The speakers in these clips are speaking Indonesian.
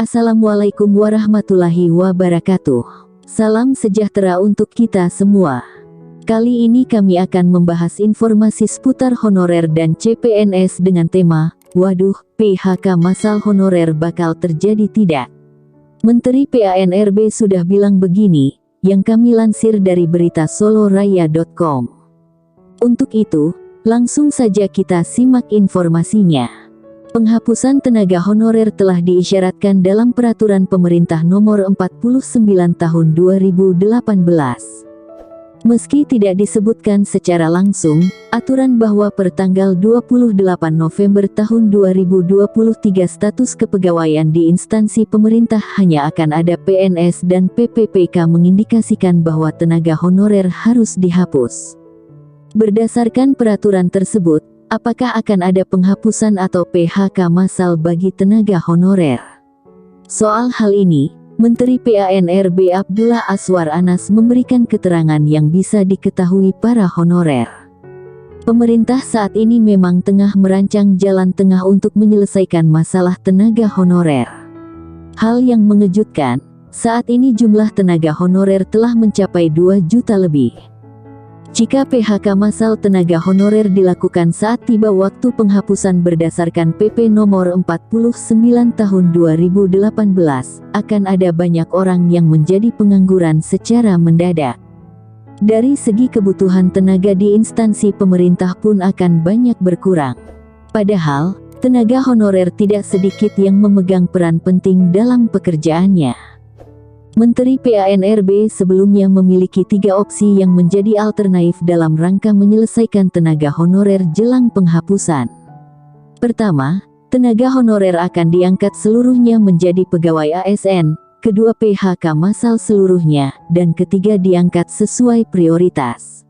Assalamualaikum warahmatullahi wabarakatuh. Salam sejahtera untuk kita semua. Kali ini kami akan membahas informasi seputar honorer dan CPNS dengan tema, waduh, PHK massal honorer bakal terjadi tidak? Menteri PANRB sudah bilang begini, yang kami lansir dari berita soloraya.com. Untuk itu, langsung saja kita simak informasinya. Penghapusan tenaga honorer telah diisyaratkan dalam Peraturan Pemerintah Nomor 49 Tahun 2018. Meski tidak disebutkan secara langsung, aturan bahwa per tanggal 28 November tahun 2023 status kepegawaian di instansi pemerintah hanya akan ada PNS dan PPPK mengindikasikan bahwa tenaga honorer harus dihapus. Berdasarkan peraturan tersebut, apakah akan ada penghapusan atau PHK massal bagi tenaga honorer? Soal hal ini, Menteri PANRB Abdullah Azwar Anas memberikan keterangan yang bisa diketahui para honorer. Pemerintah saat ini memang tengah merancang jalan tengah untuk menyelesaikan masalah tenaga honorer. Hal yang mengejutkan, saat ini jumlah tenaga honorer telah mencapai 2 juta lebih. Jika PHK massal tenaga honorer dilakukan saat tiba waktu penghapusan berdasarkan PP Nomor 49 Tahun 2018, akan ada banyak orang yang menjadi pengangguran secara mendadak. Dari segi kebutuhan tenaga di instansi pemerintah pun akan banyak berkurang. Padahal, tenaga honorer tidak sedikit yang memegang peran penting dalam pekerjaannya. Menteri PANRB sebelumnya memiliki 3 opsi yang menjadi alternatif dalam rangka menyelesaikan tenaga honorer jelang penghapusan. Pertama, tenaga honorer akan diangkat seluruhnya menjadi pegawai ASN, kedua PHK massal seluruhnya, dan ketiga diangkat sesuai prioritas.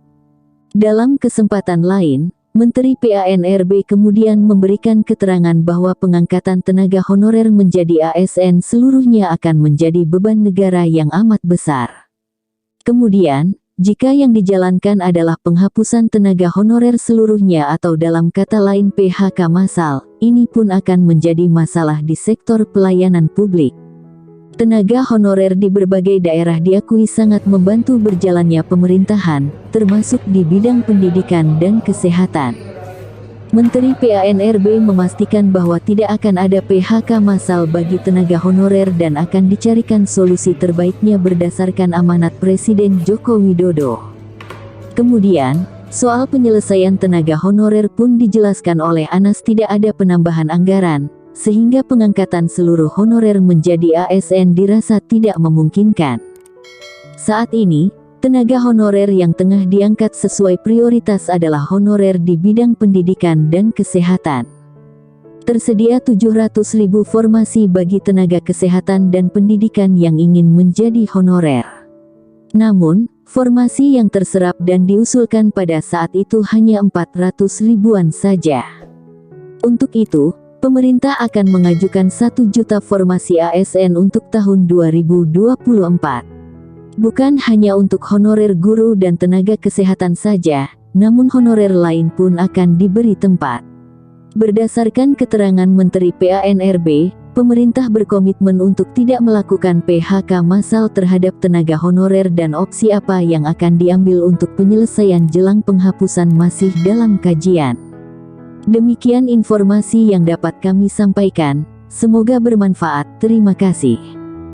Dalam kesempatan lain, Menteri PANRB kemudian memberikan keterangan bahwa pengangkatan tenaga honorer menjadi ASN seluruhnya akan menjadi beban negara yang amat besar. Kemudian, jika yang dijalankan adalah penghapusan tenaga honorer seluruhnya atau dalam kata lain PHK massal, ini pun akan menjadi masalah di sektor pelayanan publik. Tenaga honorer di berbagai daerah diakui sangat membantu berjalannya pemerintahan, termasuk di bidang pendidikan dan kesehatan. Menteri PANRB memastikan bahwa tidak akan ada PHK massal bagi tenaga honorer dan akan dicarikan solusi terbaiknya berdasarkan amanat Presiden Joko Widodo. Kemudian, soal penyelesaian tenaga honorer pun dijelaskan oleh Anas tidak ada penambahan anggaran, sehingga pengangkatan seluruh honorer menjadi ASN dirasa tidak memungkinkan. Saat ini, tenaga honorer yang tengah diangkat sesuai prioritas adalah honorer di bidang pendidikan dan kesehatan. Tersedia 700.000 formasi bagi tenaga kesehatan dan pendidikan yang ingin menjadi honorer. Namun, formasi yang terserap dan diusulkan pada saat itu hanya 400 ribuan saja. Untuk itu, pemerintah akan mengajukan 1 juta formasi ASN untuk tahun 2024. Bukan hanya untuk honorer guru dan tenaga kesehatan saja, namun honorer lain pun akan diberi tempat. Berdasarkan keterangan Menteri PANRB, pemerintah berkomitmen untuk tidak melakukan PHK massal terhadap tenaga honorer dan opsi apa yang akan diambil untuk penyelesaian jelang penghapusan masih dalam kajian. Demikian informasi yang dapat kami sampaikan, semoga bermanfaat. Terima kasih.